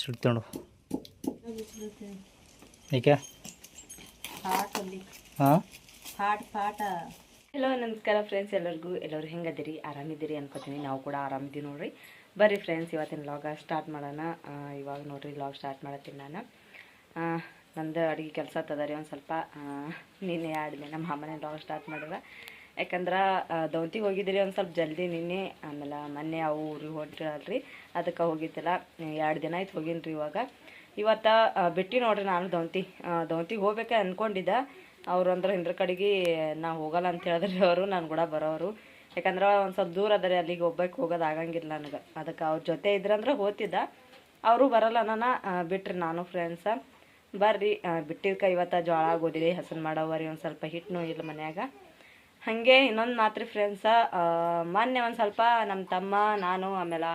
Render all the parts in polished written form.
ಸಿಡ್ತಾಳು ಏಕೆ ಹಾಂ ಹಲೋ ನಮಸ್ಕಾರ ಫ್ರೆಂಡ್ಸ್, ಎಲ್ಲರೂ ಹೆಂಗದಿರಿ? ಆರಾಮಿದ್ದೀರಿ ಅನ್ಕೋತೀನಿ. ನಾವು ಕೂಡ ಆರಾಮಿದ್ದೀವಿ ನೋಡ್ರಿ. ಬರ್ರಿ ಫ್ರೆಂಡ್ಸ್, ಇವತ್ತಿನ ವ್ಲಾಗ ಸ್ಟಾರ್ಟ್ ಮಾಡೋಣ. ಇವಾಗ ನೋಡ್ರಿ ವ್ಲಾಗ್ ಸ್ಟಾರ್ಟ್ ಮಾಡತ್ತೀನಿ ನಾನು. ನಂದು ಅಡುಗೆ ಕೆಲಸ ತದ ರೀ ಒಂದು ಸ್ವಲ್ಪ. ನಿನ್ನೆ ಆಡಿದೆ ನಮ್ಮ ಅಮ್ಮನೇ ವ್ಲಾಗ್ ಸ್ಟಾರ್ಟ್ ಮಾಡಿದ್ರೆ, ಯಾಕಂದ್ರೆ ದೌತಿಗೆ ಹೋಗಿದ್ದೀರಿ ಒಂದು ಸ್ವಲ್ಪ ಜಲ್ದಿ ನಿನ್ನೆ. ಆಮೇಲೆ ಮೊನ್ನೆ ಅವು ಊರಿಗೆ ಹೊಂಟಿರಲ್ರಿ, ಅದಕ್ಕೆ ಹೋಗಿದ್ದಿಲ್ಲ. 2 ದಿನ ಆಯ್ತು ಹೋಗಿನ್ರಿ. ಇವತ್ತು ಬಿಟ್ಟು ನೋಡ್ರಿ ನಾನು ದೌತಿಗೆ ಹೋಗ್ಬೇಕೆ ಅಂದ್ಕೊಂಡಿದ್ದೆ. ಅವ್ರು ಅಂದ್ರೆ ಹಿಂದ್ರ ಕಡೆಗೆ ನಾ ಹೋಗಲ್ಲ ಅಂತ ಹೇಳಿದ್ರಿ ಅವರು, ನಾನು ಕೂಡ ಬರೋರು. ಯಾಕಂದ್ರೆ ಒಂದು ಸ್ವಲ್ಪ ದೂರ ಅದ ರೀ, ಅಲ್ಲಿಗೆ ಹೋಗೋದು ಆಗಂಗಿಲ್ಲ ನನಗೆ. ಅದಕ್ಕೆ ಅವ್ರ ಜೊತೆ ಇದ್ರಂದ್ರೆ ಹೋಗ್ತಿದ್ದ, ಅವರು ಬರೋಲ್ಲ. ನಾನು ಬಿಟ್ರಿ ನಾನು ಫ್ರೆಂಡ್ಸ. ಬರ್ರಿ ಬಿಟ್ಟಿದ್ಕೆ ಇವತ್ತು ಜೋಳ ಗೋಧಿರಿ ಹಸನ್ ಮಾಡವ್ರಿ. ಒಂದು ಸ್ವಲ್ಪ ಹಿಟ್ಟನು ಇಲ್ಲ ಮನ್ಯಾಗ. ಹಾಗೆ ಇನ್ನೊಂದು ಮಾತ್ರಿ ಫ್ರೆಂಡ್ಸ, ಮೊನ್ನೆ ಒಂದು ಸ್ವಲ್ಪ ನಮ್ಮ ತಮ್ಮ ನಾನು ಆಮೇಲೆ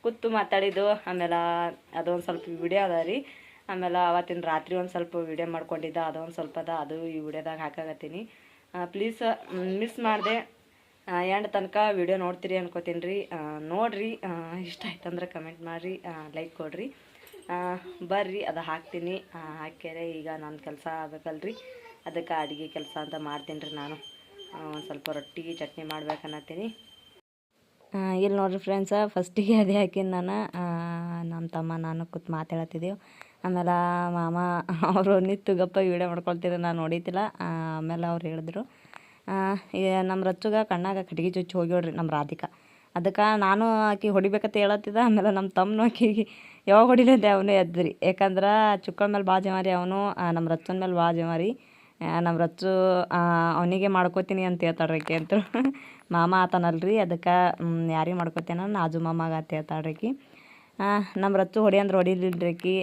ಕೂತು ಮಾತಾಡಿದ್ದು. ಆಮೇಲೆ ಅದೊಂದು ಸ್ವಲ್ಪ ವಿಡಿಯೋ ಅದ ರೀ. ಆಮೇಲೆ ಅವತ್ತಿನ ರಾತ್ರಿ ಒಂದು ಸ್ವಲ್ಪ ವಿಡಿಯೋ ಮಾಡ್ಕೊಂಡಿದ್ದ, ಅದೊಂದು ಸ್ವಲ್ಪ ಅದ, ಅದು ಈ ವಿಡಿಯೋದಾಗ ಹಾಕಾಗತ್ತೀನಿ. ಪ್ಲೀಸ್ ಮಿಸ್ ಮಾಡಿದೆ, ಎಂಡ್ ತನಕ ವಿಡಿಯೋ ನೋಡ್ತೀರಿ ಅನ್ಕೋತೀನಿ ರೀ. ನೋಡಿರಿ, ಇಷ್ಟ ಆಯ್ತಂದ್ರೆ ಕಮೆಂಟ್ ಮಾಡಿರಿ, ಲೈಕ್ ಕೊಡ್ರಿ. ಬರ್ರಿ ಅದು ಹಾಕ್ತೀನಿ. ಹಾಕ್ಯಾರೆ ಈಗ ನನ್ನ ಕೆಲಸ ಆಗಬೇಕಲ್ರಿ, ಅದಕ್ಕೆ ಅಡುಗೆ ಕೆಲಸ ಅಂತ ಮಾಡ್ತೀನಿ ರೀ ನಾನು. ಒಂದು ಸ್ವಲ್ಪ ರೊಟ್ಟಿ ಚಟ್ನಿ ಮಾಡ್ಬೇಕನ್ನತ್ತೀನಿ. ಇಲ್ಲಿ ನೋಡಿರಿ ಫ್ರೆಂಡ್ಸ, ಫಸ್ಟಿಗೆ ಅದೇ ಹಾಕಿನಿ ನಾನು. ನಮ್ಮ ತಮ್ಮ ನಾನು ಕೂತು ಮಾತಾಡತ್ತಿದ್ದೆವು. ಆಮೇಲೆ ಮಾಮ ಅವರು ನಿಂತು ಗಪ್ಪ ವೀಡಿಯೋ ಮಾಡ್ಕೊಳ್ತಿದ್ರು, ನಾನು ನೋಡಿತಿಲ್ಲ. ಆಮೇಲೆ ಅವ್ರು ಹೇಳಿದ್ರು, ನಮ್ಮ ರಚ್ಚುಗ ಕಣ್ಣಾಗ ಕಟ್ಟಿಗೆ ಚುಚ್ಚಿ ಹೋಗ್ಯೋಳ್ರಿ ನಮ್ಮ ರಾಧಿಕಾ. ಅದಕ್ಕೆ ನಾನು ಆಕಿ ಹೊಡಿಬೇಕಂತ ಹೇಳತ್ತಿದ್ದ. ಆಮೇಲೆ ನಮ್ಮ ತಮ್ಮನೂ ಆಕಿಗೆ ಯಾವಾಗ ಹೊಡಿಲಿ ಅಂತ ಅವನೇ ಎದ್ರಿ. ಯಾಕಂದ್ರೆ ಚುಕ್ಕಳ ಮೇಲೆ ಭಾಳ ಜಮಾರಿ ಅವನು, ನಮ್ಮ ರಚ್ಚನ ಮೇಲೆ ಭಾಳ ಜಮಾರಿ. ನಮ್ಮ ರಚ್ಚು ಅವನಿಗೆ ಮಾಡ್ಕೋತೀನಿ ಅಂತ ಹೇಳ್ತಾಳ್ರಿ ಆಕಿ ಅಂತೂ. ಮಾಮ ಆತನಲ್ರಿ, ಅದಕ್ಕೆ ಯಾರಿಗೆ ಮಾಡ್ಕೋತೇನ ನಾಜು ಮಾಮಾಗ ಅಂತ ಹೇಳ್ತಾಳ್ರಿ ಆಕಿ. ನಮ್ಮ ರಚ್ಚು ಹೊಡಿ ಅಂದ್ರೆ ಹೊಡಿಲಿಲ್ರಿ ಆಕಿ.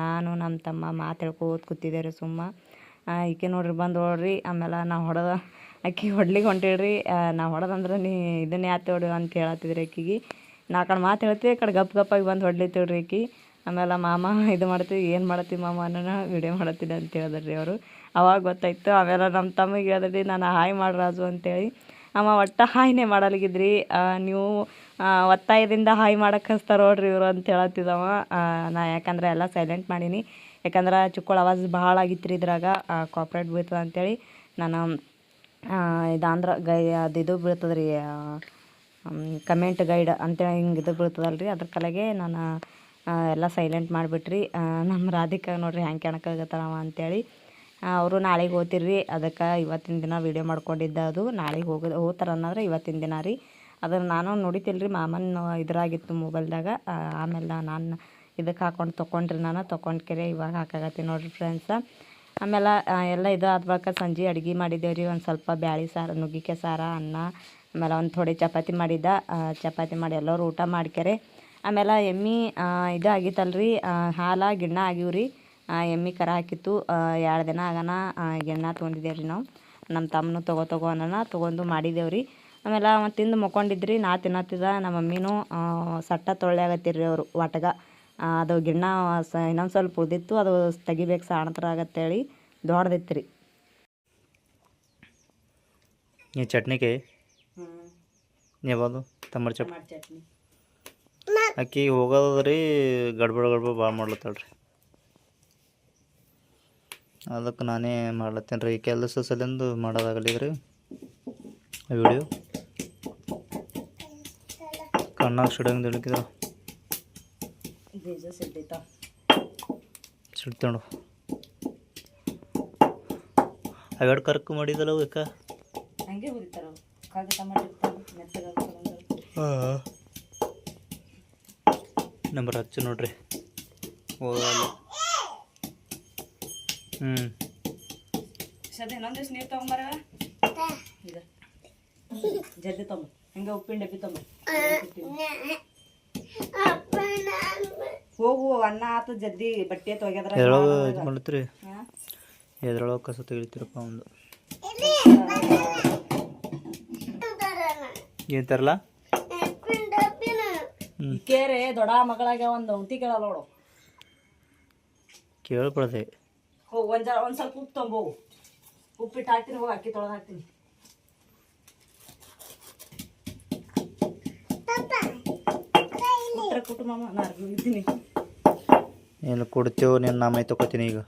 ನಾನು ನಮ್ಮ ತಮ್ಮ ಮಾತು ಹೇಳ್ಕೋತ ಕೂತಿದ್ದೆ ರೀ ಸುಮ್ಮ. ಈಕೆ ನೋಡ್ರಿ ಬಂದು ನೋಡ್ರಿ. ಆಮೇಲೆ ನಾವು ಹೊಡೆದ ಆಕಿ ಹೊಡ್ಲಿಕ್ಕೆ ಹೊಂಟಿಳ್ರಿ. ನಾವು ಹೊಡೆದಂದ್ರೆ ನೀ ಇದನ್ನೇ ಯಾಕೆ ಹೊಡು ಅಂತ ಹೇಳತ್ತಿದ್ರಿ ಆಕಿಗೆ. ನಾ ಕಡೆ ಮಾತು ಹೇಳ್ತೀವಿ, ಈ ಕಡೆ ಗಪ್ಪಾಗಿ ಬಂದು ಹೊಡ್ಲಿತ್ತಿಳ್ರಿ ಆಕಿ. ಆಮೇಲೆ ಮಾಮ ಇದು ಮಾಡ್ತೀವಿ, ಏನು ಮಾಡತ್ತೀವಿ ಮಾಮ ಅನ್ನೋ ವಿಡಿಯೋ ಮಾಡತ್ತೀನಿ ಅಂತ ಹೇಳಿದ್ರಿ ಅವರು. ಅವಾಗ ಗೊತ್ತಾಯ್ತು. ಆಮೇಲೆ ನಮ್ಮ ತಮ್ಮಗೆ ಹೇಳಿದ್ರಿ, ನಾನು ಹಾಯ್ ಮಾಡ್ರಾಜು ಅಂತೇಳಿ. ಅಮ್ಮ ಒಟ್ಟು ಹಾಯ್ನೇ ಮಾಡಲ್ಗಿದ್ರಿ, ನೀವು ಒತ್ತಾಯದಿಂದ ಹಾಯ್ ಮಾಡಕ್ಕೆ ಹಚ್ತಾರೆ ನೋಡ್ರಿ ಇವರು ಅಂತ ಹೇಳತ್ತಿದ್ದವ. ನಾ ಯಾಕಂದ್ರೆ ಎಲ್ಲ ಸೈಲೆಂಟ್ ಮಾಡೀನಿ. ಯಾಕಂದ್ರೆ ಚುಕ್ಕಳ ಆವಾಜ್ ಭಾಳ ಆಗಿತ್ತು ರೀ ಇದ್ರಾಗ, ಕಾಪ್ರೇಟ್ ಬೀಳ್ತದೆ ಅಂಥೇಳಿ ನಾನು ಇದು ಅಂದ್ರೆ ಇದು ಬೀಳ್ತದೆ ರೀ, ಕಮೆಂಟ್ ಗೈಡ್ ಅಂತೇಳಿ ಹಿಂಗೆ ಇದು ಬೀಳ್ತದಲ್ರಿ. ಅದ್ರ ಕಲೆಗೆ ನಾನು ಎಲ್ಲ ಸೈಲೆಂಟ್ ಮಾಡಿಬಿಟ್ರಿ. ನಮ್ಮ ರಾಧಿಕಾ ನೋಡ್ರಿ ಹ್ಯಾಂಗೆ ಕೆಣಕಾಗತ್ತಾವ ಅಂಥೇಳಿ. ಅವರು ನಾಳೆಗೆ ಹೋಗ್ತಿರ್ರಿ, ಅದಕ್ಕೆ ಇವತ್ತಿನ ದಿನ ವೀಡಿಯೋ ಮಾಡ್ಕೊಂಡಿದ್ದ. ಅದು ನಾಳೆಗೆ ಹೋಗ್ತಾರೆ ಅನ್ನೋದ್ರೆ ಇವತ್ತಿನ ದಿನ ರೀ. ಅದನ್ನು ನಾನು ನೋಡಿತಿಲ್ರಿ, ಮಾಮನ ಇದ್ರಾಗಿತ್ತು ಮೊಬೈಲ್ದಾಗ. ಆಮೇಲೆ ನಾನು ಇದಕ್ಕೆ ಹಾಕ್ಕೊಂಡು ತೊಗೊಂಡ್ರಿ, ನಾನು ತೊಗೊಂಡ್ಕೆರೆ ಇವಾಗ ಹಾಕಾಗತ್ತೀನಿ ನೋಡಿರಿ ಫ್ರೆಂಡ್ಸ. ಆಮೇಲೆ ಎಲ್ಲ ಇದು ಆದ ಬಳಿಕ ಸಂಜೆ ಅಡುಗೆ ಮಾಡಿದ್ದೇವೆ ರೀ. ಒಂದು ಸ್ವಲ್ಪ ಬ್ಯಾಳಿ ಸಾರು, ನುಗ್ಗಿಕಾಯಿ ಸಾರು, ಅನ್ನ, ಆಮೇಲೆ ಒಂದು ಥೋಡೆ ಚಪಾತಿ ಮಾಡಿದ್ದ. ಚಪಾತಿ ಮಾಡಿ ಎಲ್ಲರೂ ಊಟ ಮಾಡ್ಕೆರೆ ಆಮೇಲೆ ಎಮ್ಮೆ ಇದು ಆಗಿತ್ತಲ್ರಿ, ಹಾಲು ಗಿಣ್ಣ ಆಗಿವ್ರಿ. ಎಮ್ಮೆ ಕರ ಹಾಕಿತ್ತು. 2 ದಿನ ಆಗೋಣ ಗಿಣ್ಣ ತೊಗೊಂಡಿದ್ದೇವೆ ರೀ ನಾವು. ನಮ್ಮ ತಮ್ಮನು ತಗೋ ಅನ್ನೋಣ ತೊಗೊಂಡು ಮಾಡಿದ್ದೇವೆ ರೀ. ಆಮೇಲೆ ಅವನು ತಿಂದು ಮಕ್ಕೊಂಡಿದ್ರಿ, ನಾ ತಿನ್ನತ್ತಿದ್ದ. ನಮ್ಮ ಮಮ್ಮಿನೂ ಸಟ್ಟ ತೊಳ್ಯಾಗತ್ತಿರ್ರಿ ಅವರು ಒಟ್ಗ. ಅದು ಗಿಣ್ಣ ಇನ್ನೊಂದು ಸ್ವಲ್ಪ ಉಳಿದಿತ್ತು, ಅದು ತೆಗಿಬೇಕು ಸಾಣತ್ರ ಆಗತ್ತೇಳಿ ದೊಡ್ಡದಿತ್ತು ರೀ. ಈ ಚಟ್ನಿಗೆ ಯಾವುದು ಟಮಾಟೊ ಚಟ್ನಿ ಅಕ್ಕಿ ಹೋಗೋದ್ರಿ. ಗಡ್ಬಡ ಭಾಳ ಮಾಡ್ಲತ್ತಾಳ್ರಿ, ಅದಕ್ಕೆ ನಾನೇ ಮಾಡ್ಲತ್ತೇನೆ ರೀ. ಈ ಕೆಲಸ ಸಲಿಂದು ಮಾಡೋದಾಗಲಿದ್ರಿ ವಿಡಿಯೋ. ಕಣ್ಣಾಗ ಸಿಡಂಗೆ ತಿಳ್ಕಿದ ಸಿಡ್ತಾಳು. ಅವೆರಡು ಕರ್ಕು ಮಾಡಿದಲ್ಲ ಅಕ್ಕ, ನಮ್ಮ ರಚ್ಚು ನೋಡ್ರಿ ಹೋಗಲ್ಲ. ಇನ್ನೊಂದು ದಿವ್ಸ ನೀರು ತೊಗೊಂಬರ, ಜಲ್ದಿ ತೊಂಬ, ಹಂಗೆ ಉಪ್ಪಿನ ಡಬ್ಬಿ ತೊಂಬ. ಹೋಗು, ಅನ್ನ ಆತು ಜಲ್ದಿ. ಬಟ್ಟೆ ತೊಗ್ಯದ್ರ ಎದ್ರೊಳಗೆ ಮಾಡ್ತೀರಿ, ಎದ್ರೊಳಗೆ ಕಸ ತೆಗಿತೀರಪ್ಪ ಒಂದು. ಏನು ತರಲ್ಲ ಕೇರೆ ದೊಡ್ಡ ಮಗಳಾಗ ಒಂದು ಔತಿ ಕೇಳಲ್ಲ ನೋಡು. ಕೇಳ್ಬಾರ್ದೆ. ಹೋಗಿ ಒಂದು ಸ್ವಲ್ಪ ಉಪ್ಪು ತೊಂಬೋಗು. ಉಪ್ಪಿಟ್ಟು ಹಾಕ್ತೀನಿ, ಹೋಗಿ ಅಕ್ಕಿ ತೊಳೆದು ಹಾಕ್ತೀನಿ. ಕುಟುಂಬ ನಾನು ಇದ್ದೀನಿ. ಏನು ಕೊಡ್ತೇವೆ ನೀನು ನಾಮೈ ತಗೋತೀನಿ ಈಗ.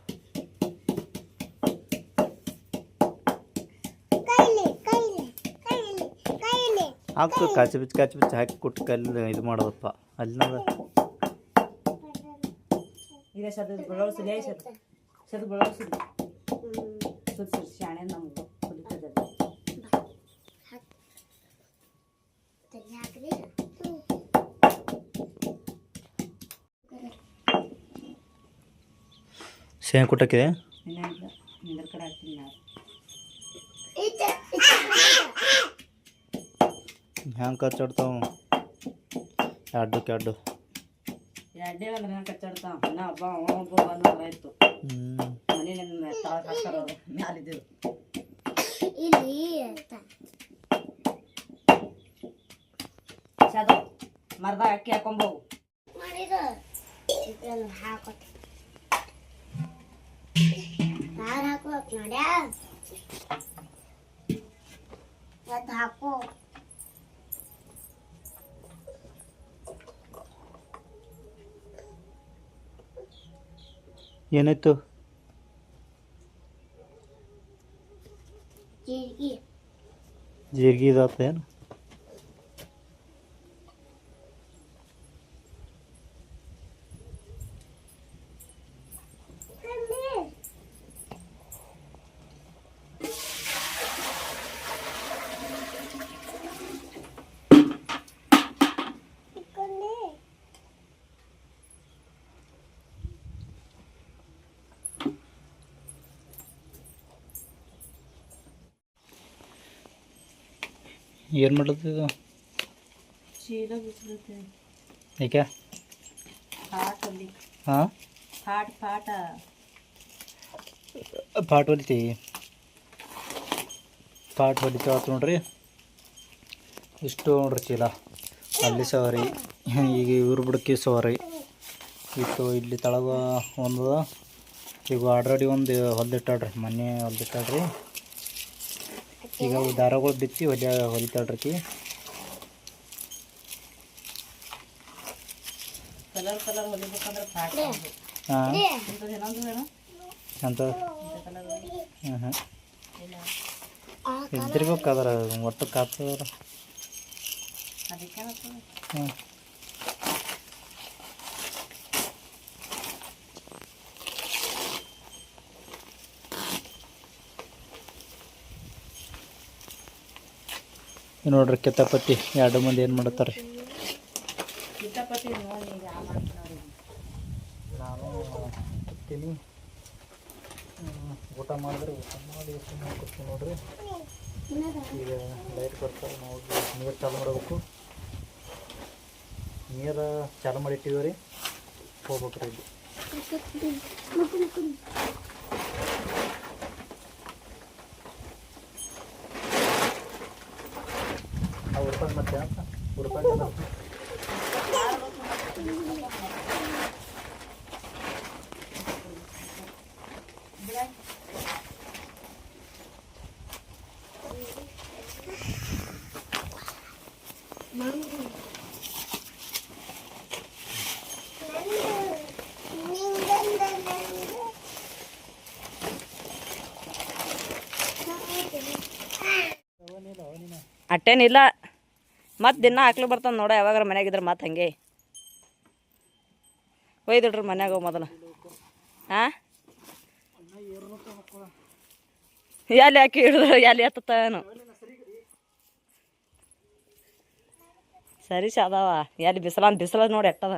ಹಾಕು ಕಾಚಿ ಬಿಚ್ಚಿ ಹಾಕಿ ಕೊಟ್ಟು ಕಲ್ಲಿ ಇದು ಮಾಡೋದಪ್ಪ ಅಲ್ಲಿ ಈಗ ಸದ ಬೆಳವಡಿಸಲಿ ಸದ ಬೆಳವಡಿಸಲಿ ಸುತ್ತ ಶಾಣೆ ನಮ್ಗೆ ಕುಲಿತದ. ಶೇಂಗಾ ಕುಟ್ಟಕ್ಕಿದೆ ನಿಂದ್ರ ಕಡೆ ಹಾಕ್ತೀನಿ ನಾನು. ಹ್ಯಾಂಗೆ ಕಚ್ಚಾಡ್ತಾವ ಎರಡು ಎರಡೇ ಅಂದ್ರೆ ಹೆಂಗೆ ಕಚ್ಚಾಡ್ತಾವ. ನಾ ಒಬ್ಬ ಬಂದು ಆಯ್ತು ಮನೆ ತಾಳ ಹಾಕ್ತಾರ ಮ್ಯಾಲಿದ್ದು ಸದ ಮರ್ದ ಅಕ್ಕಿ ಹಾಕೊಂಬೋಗು. ಹಾಕೋ ಏನಾಯ್ತು? ಜೀರಿಗೆ ಇದಾತೇನು? ಏನು ಮಾಡೋದು ಇದು? ಚೀಲ ಬಿಸಿಲತ್ತೆ ಯಾಕೆ? ಪಾಟಲ್ಲಿ ಹಾಂ ಪಾಟ್ ಹೊಲಿತಿ ಆತು ನೋಡ್ರಿ. ಇಷ್ಟು ನೋಡ್ರಿ ಚೀಲ ಅಲ್ಲಿ ಸವಾರಿ. ಈಗ ಇವ್ರು ಬಿಡಕ್ಕೆ ಸವಾರಿ ಇಟ್ಟು ಇಲ್ಲಿ ತಳಗ ಒಂದು ಈಗ ಆಲ್ರೆಡಿ ಒಂದು ಹೊಲ್ದಿಟ್ಟಾಡ್ರಿ, ಮೊನ್ನೆ ಹೊಲ್ದಿಟ್ಟಾಡ್ರಿ. ಈಗ ದಾರಗಳು ಬಿಚ್ಚಿ ಹೊಲಿತಾಳ್ರಿ. ಕಲರ್ ಹೊಲಿಬೇಕಂದ್ರೆ ಪಾಟ್ ಹಾಂ ಅಂತ ಇದ್ದಿರ್ಬೇಕಾದ್ರೆ ಒಟ್ಟು ಕಾಪ್ತದ್ರ. ಅದಕ್ಕೆ ಹ್ಞೂ ನೋಡ್ರಿ ಕಿತಾಪತಿ ಎರಡು ಮಂದಿ ಏನು ಮಾಡ್ತಾರೆ. ಕಿತಾಪತಿ ನೋಡಿ ನಾನು ಕೂತೀನಿ, ಊಟ ಮಾಡಿದ್ರೆ ಊಟ ಮಾಡಿ ಕೂರ್ತೀನಿ ನೋಡ್ರಿ. ಈಗ ಲೈಟ್ ಬರ್ತಾರೆ, ನೋಡ್ರಿ ನೀರು ಚಾಲು ಮಾಡಬೇಕು. ನೀರು ಚಾಲು ಮಾಡಿಟ್ಟಿವಿ ರೀ, ಹೋಗ್ಬೇಕ್ರಿ ಇಲ್ಲಿ. ರೂಪಾಯಿ ಮತ್ತೆ ಅಂತ ರೂಪಾಯಿ ಅಟ್ಟೇನಿಲ್ಲ. ಮತ್ತು ದಿನ ಹಾಕ್ಲಿ ಬರ್ತಾನೆ ನೋಡ, ಯಾವಾಗಾರ ಮನ್ಯಾಗಿದ್ರೆ ಮತ್ತೆ ಹಂಗೆ ಒಯ್ದಿಡ್ರಿ ಮನ್ಯಾಗ ಮೊದಲು. ಹಾಂ ಎಲ್ಲಿ ಹಾಕಿ ಹಿಡಿದ್ರು ಎಲ್ಲಿ ಎತ್ತತಾನು ಸರಿ ಸಾದವ. ಎಲ್ಲಿ ಬಿಸಿಲ ನೋಡಿ ಎಟ್ಟದ.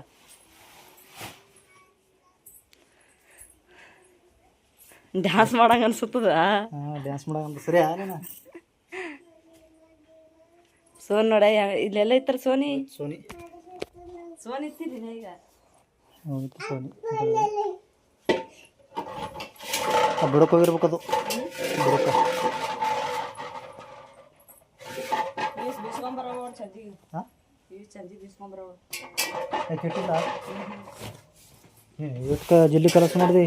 ಡ್ಯಾನ್ಸ್ ಮಾಡಂಗೆ ಅನ್ಸುತ್ತದ. ಡ್ಯಾನ್ಸ್ ಮಾಡಂಗ ಸರಿ ಆಲೇನ. ಸೋನ್ ನೋಡ ಇಲ್ಲೆಲ್ಲ ಇತ್ತರ ಸೋನಿ ಇತ್ತಿರಿ ಈಗ ಸೋನಿ ಬಿಡಕ್ಕೆ ಹೋಗಿರ್ಬೇಕದು. ಬಿಡಕ್ಕೆ ಬಿಸ್ಕೊಂಬರೋ ಚಂದಿ ಹಾಂ ಚಂದಿ ಬಿಸ್ಕೊಂಬರೋ ಕೆಟ್ಟಿಲ್ಲ. ಇವತ್ತು ಜಲ್ದಿ ಕೆಲಸ ಮಾಡಿದೆ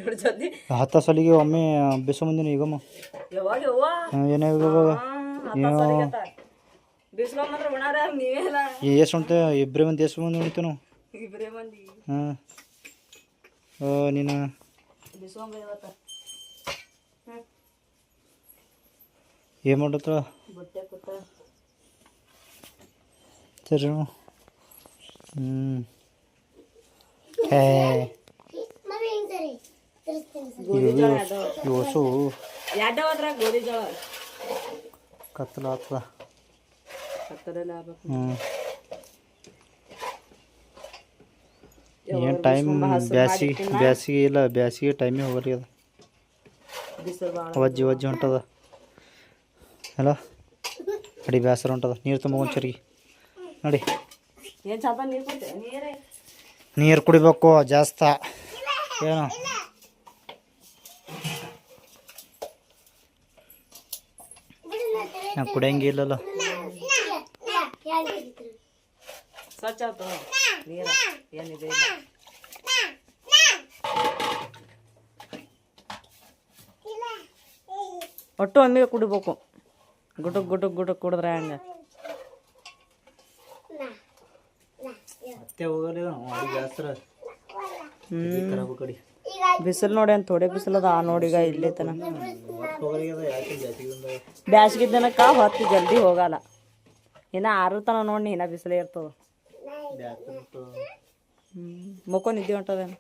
ಎರಡು ಜಲ್ದಿ 10 ಸಲಿಗೆ ಒಮ್ಮೆ ಬಿಸು ಮುಂದಿನ ಈಗಮ್ಮ ಯಾವಾಗ ಯವ್ವ ಏನಾಗ ಬಿಸ್ಕೊಂಬಂದ್ರೆ ಉಣಾರ ನೀವೆಲ್ಲ ಎಷ್ಟು ಉಂಟು ಇಬ್ಬರೇ ಮಂದಿ ಎಷ್ಟು ಮಂದಿ ಉಣಿತು ನಾವು ಇಬ್ಬರೇ ಮಂದಿ ಹಾಂ ನೀನು ಬಿಸ್ಕೊಂಬ ಇವತ್ತ ಏನು ಮಾಡತ್ತ ಬಟ್ಟೆ ಕೂತ ಸರಿ ಹೇ ಗೋಧಿ ಜೋಳ ಇವಸು ಎರಡು ಅದ್ರ ಗೋಧಿ ಜೋಳ ಕತ್ತಲ ಆಗ್ತದ ಹತ್ತರಲ್ಲಿ ಆಗ್ಬೇಕು ಏನು ಟೈಮ್ ಬ್ಯಾಸಿಗೆ ಇಲ್ಲ ಬ್ಯಾಸಿಗೆ ಟೈಮೇ ಹೋಗಲಿ ಅದು ಬಿಸಿಲು ಭಾಳ ವಜ್ಜಿ ಹೊಂಟದ ಅಲ್ಲ ಅಡಿ ಬೇಸರ ಹೊಂಟದ ನೀರು ತುಂಬ ಚರಿಗೆ ನೋಡಿ ಏನು ಚಾಪ ನೀರು ಕೊಡ್ತೆ ನೀರೇ ನೀರು ಕುಡಿಬೇಕು ಜಾಸ್ತಿ ಏನು ನಾವು ಕುಡಿಯಂಗಿಲ್ಲಲ್ಲ ಸ್ವಚ್ಛ ಆಯ್ತು ನೀರ ಏನಿದೆ ಇಲ್ಲ ಒಟ್ಟು ಒಮ್ಮೆಗೆ ಕುಡಿಬೇಕು ಗುಟುಕ್ ಗುಟುಕ್ ಗುಟುಕ್ ಕುಡಿದ್ರೆ ಹಂಗೆ ಮತ್ತೆ ಹೋಗಲಿಲ್ಲ ಅಡಿ ಬೇಸರ ಖರಾಬ್ ಕಡೆ ಬಿಸಿಲು ನೋಡಿ ಅಂತ ಥೋಡೆ ಬಿಸಿಲದ ನೋಡಿಗ ಇಲ್ಲಿ ತನ ಯಾಕೆ ಬ್ಯಾಸಿಗೆ ಬ್ಯಾಸ್ಗೆ ದಿನಕ್ಕ ಹೊತ್ತು ಜಲ್ದಿ ಹೋಗಲ್ಲ ಇನ್ನು 6 ತನ ನೋಡಿ ಇನ್ನ ಬಿಸಿಲೇ ಇರ್ತದ ಮುಖ ನಿದ್ದೆ ಹೊಂಟದೇನು